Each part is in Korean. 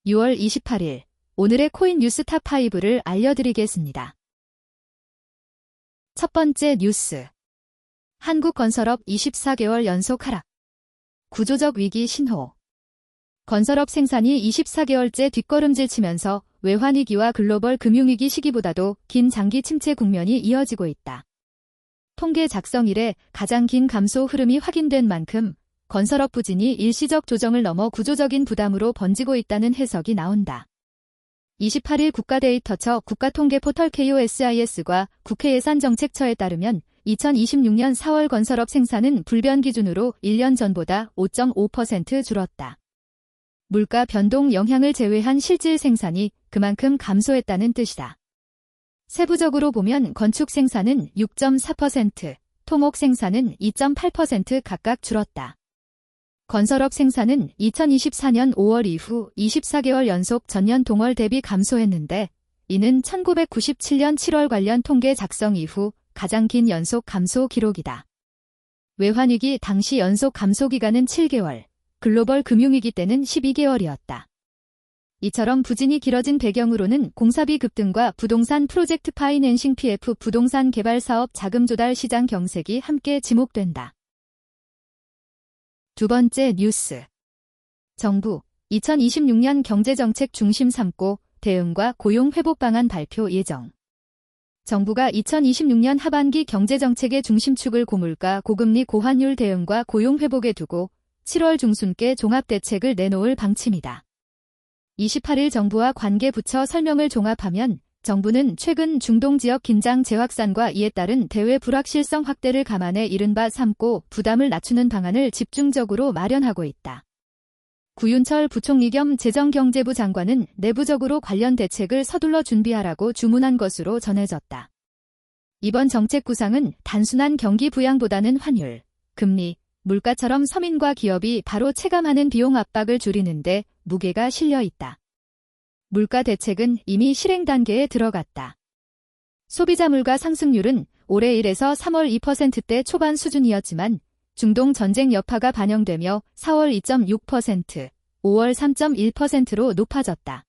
6월 28일 오늘의 코인 뉴스 탑5를 알려드리겠습니다. 첫 번째 뉴스. 한국건설업 24개월 연속 하락. 구조적 위기 신호. 건설업 생산이 24개월째 뒷걸음질 치면서 외환위기와 글로벌 금융위기 시기보다도 긴 장기 침체 국면이 이어지고 있다. 통계 작성 이래 가장 긴 감소 흐름이 확인된 만큼 건설업 부진이 일시적 조정을 넘어 구조적인 부담으로 번지고 있다는 해석이 나온다. 28일 국가데이터처 국가통계 포털 KOSIS과 국회예산정책처에 따르면 2026년 4월 건설업 생산은 불변 기준으로 1년 전보다 5.5% 줄었다. 물가 변동 영향을 제외한 실질 생산이 그만큼 감소했다는 뜻이다. 세부적으로 보면 건축 생산은 6.4%, 토목 생산은 2.8% 각각 줄었다. 건설업 생산은 2024년 5월 이후 24개월 연속 전년 동월 대비 감소했는데 이는 1997년 7월 관련 통계 작성 이후 가장 긴 연속 감소 기록이다. 외환위기 당시 연속 감소 기간은 7개월, 글로벌 금융위기 때는 12개월이었다. 이처럼 부진이 길어진 배경으로는 공사비 급등과 부동산 프로젝트 파이낸싱 PF 부동산 개발 사업 자금 조달 시장 경색이 함께 지목된다. 두 번째 뉴스. 정부 2026년 경제정책 중심 삼고 대응과 고용 회복 방안 발표 예정. 정부가 2026년 하반기 경제정책의 중심축을 고물가 고금리 고환율 대응과 고용 회복에 두고 7월 중순께 종합대책을 내놓을 방침이다. 28일 정부와 관계부처 설명을 종합하면 정부는 최근 중동 지역 긴장 재확산과 이에 따른 대외 불확실성 확대를 감안해 이른바 삼고 부담을 낮추는 방안을 집중적으로 마련하고 있다. 구윤철 부총리 겸 재정경제부 장관은 내부적으로 관련 대책을 서둘러 준비하라고 주문한 것으로 전해졌다. 이번 정책 구상은 단순한 경기 부양보다는 환율, 금리, 물가처럼 서민과 기업이 바로 체감하는 비용 압박을 줄이는 데 무게가 실려 있다. 물가 대책은 이미 실행 단계에 들어갔다. 소비자 물가 상승률은 올해 1에서 3월 2%대 초반 수준이었지만 중동 전쟁 여파가 반영되며 4월 2.6%, 5월 3.1%로 높아졌다.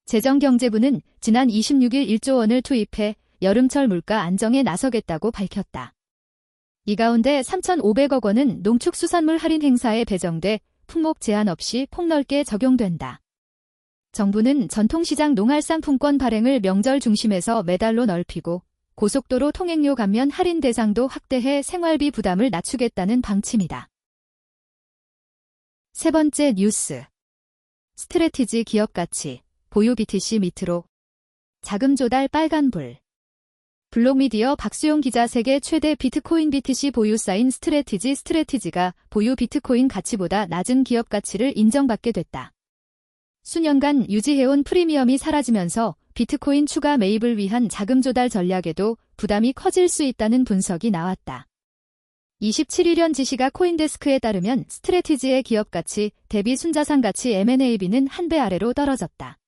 재정경제부는 지난 26일 1조 원을 투입해 여름철 물가 안정에 나서겠다고 밝혔다. 이 가운데 3,500억 원은 농축수산물 할인 행사에 배정돼 품목 제한 없이 폭넓게 적용된다. 정부는 전통시장 농활상품권 발행을 명절 중심에서 매달로 넓히고 고속도로 통행료 감면 할인 대상도 확대해 생활비 부담을 낮추겠다는 방침이다. 세 번째 뉴스. 스트래티지 기업 가치, 보유 BTC 밑으로. 자금 조달 빨간불. 블록미디어 박수용 기자 세계 최대 비트코인 BTC 보유사인 스트래티지가 보유 비트코인 가치보다 낮은 기업 가치를 인정받게 됐다. 수년간 유지해온 프리미엄이 사라지면서 비트코인 추가 매입을 위한 자금 조달 전략에도 부담이 커질 수 있다는 분석이 나왔다. 27일 지시가 코인데스크에 따르면 스트래티지의 기업 가치 대비 순자산 가치 M&A비는 1배 아래로 떨어졌다.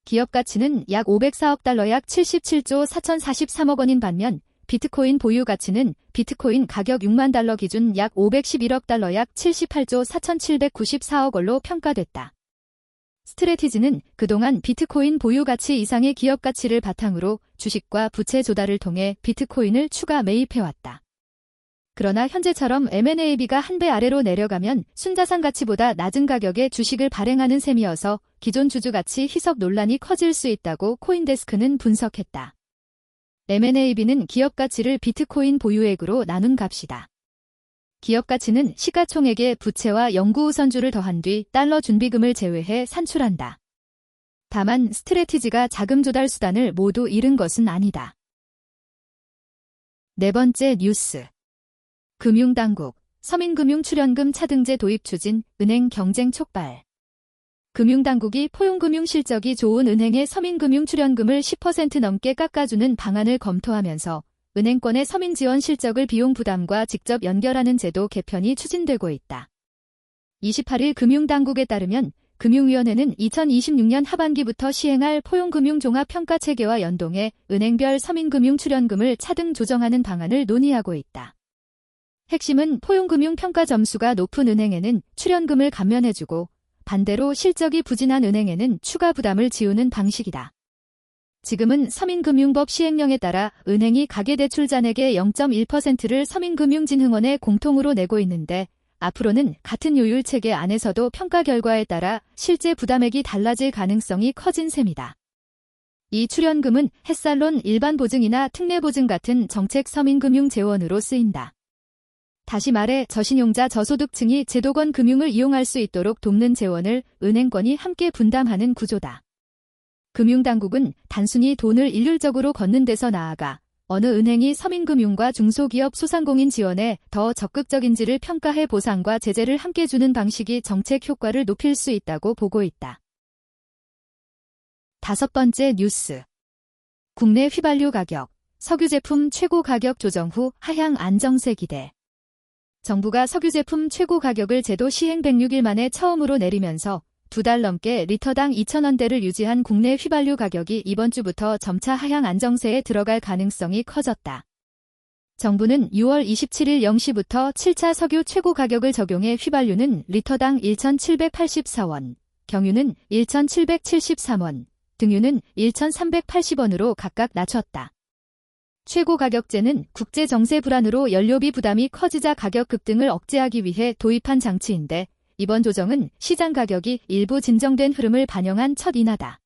기업 가치는 약 504억 달러 약 77조 4,043억 원인 반면 비트코인 보유 가치는 비트코인 가격 6만 달러 기준 약 511억 달러 약 78조 4,794억 원로 평가됐다. 스트래티지는 그동안 비트코인 보유 가치 이상의 기업 가치를 바탕으로 주식과 부채 조달을 통해 비트코인을 추가 매입해왔다. 그러나 현재처럼 M&A비가 1배 아래로 내려가면 순자산 가치보다 낮은 가격의 주식을 발행하는 셈이어서 기존 주주 가치 희석 논란이 커질 수 있다고 코인데스크는 분석했다. M&A비는 기업 가치를 비트코인 보유액으로 나눈 값이다. 기업 가치는 시가총액에 부채와 영구우선주를 더한 뒤 달러 준비금을 제외해 산출한다. 다만 스트래티지가 자금 조달 수단을 모두 잃은 것은 아니다. 네 번째 뉴스. 금융당국, 서민금융출연금 차등제 도입 추진, 은행 경쟁 촉발. 금융당국이 포용금융 실적이 좋은 은행의 서민금융출연금을 10% 넘게 깎아주는 방안을 검토하면서 은행권의 서민지원 실적을 비용 부담과 직접 연결하는 제도 개편이 추진되고 있다. 28일 금융당국에 따르면 금융위원회는 2026년 하반기부터 시행할 포용금융종합평가체계와 연동해 은행별 서민금융출연금을 차등 조정하는 방안을 논의하고 있다. 핵심은 포용금융평가 점수가 높은 은행에는 출연금을 감면해주고 반대로 실적이 부진한 은행에는 추가 부담을 지우는 방식이다. 지금은 서민금융법 시행령에 따라 은행이 가계대출 잔액의 0.1%를 서민금융진흥원에 공통으로 내고 있는데 앞으로는 같은 요율 체계 안에서도 평가 결과에 따라 실제 부담액이 달라질 가능성이 커진 셈이다. 이 출연금은 햇살론 일반보증이나 특례보증 같은 정책 서민금융 재원으로 쓰인다. 다시 말해 저신용자 저소득층이 제도권 금융을 이용할 수 있도록 돕는 재원을 은행권이 함께 분담하는 구조다. 금융당국은 단순히 돈을 일률적으로 걷는 데서 나아가 어느 은행이 서민금융과 중소기업 소상공인 지원에 더 적극적인지를 평가해 보상과 제재를 함께 주는 방식이 정책 효과를 높일 수 있다고 보고 있다. 5번째 뉴스. 국내 휘발유 가격, 석유제품 최고 가격 조정 후 하향 안정세 기대. 정부가 석유제품 최고 가격을 제도 시행 106일 만에 처음으로 내리면서 2달 넘게 리터당 2,000원대를 유지한 국내 휘발유 가격이 이번 주부터 점차 하향 안정세에 들어갈 가능성이 커졌다. 정부는 6월 27일 0시부터 7차 석유 최고 가격을 적용해 휘발유는 리터당 1,784원, 경유는 1,773원, 등유는 1,380원으로 각각 낮췄다. 최고 가격제는 국제 정세 불안으로 연료비 부담이 커지자 가격 급등을 억제하기 위해 도입한 장치인데 이번 조정은 시장 가격이 일부 진정된 흐름을 반영한 첫 인하다.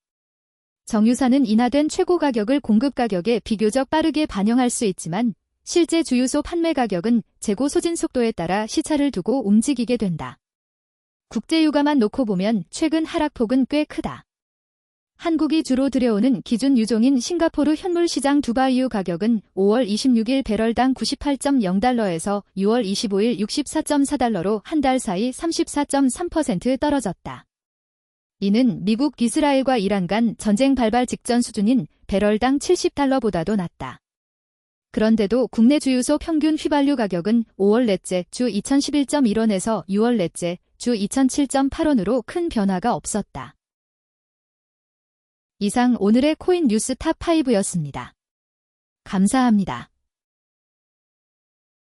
정유사는 인하된 최고 가격을 공급 가격에 비교적 빠르게 반영할 수 있지만 실제 주유소 판매 가격은 재고 소진 속도에 따라 시차를 두고 움직이게 된다. 국제유가만 놓고 보면 최근 하락폭은 꽤 크다. 한국이 주로 들여오는 기준 유종인 싱가포르 현물시장 두바이유 가격은 5월 26일 배럴당 98.0달러에서 6월 25일 64.4달러로 한 달 사이 34.3% 떨어졌다. 이는 미국, 이스라엘과 이란 간 전쟁 발발 직전 수준인 배럴당 70달러보다도 낮다. 그런데도 국내 주유소 평균 휘발유 가격은 5월 넷째 주 2011.1원에서 6월 넷째 주 2007.8원으로 큰 변화가 없었다. 이상 오늘의 코인 뉴스 탑5였습니다. 감사합니다.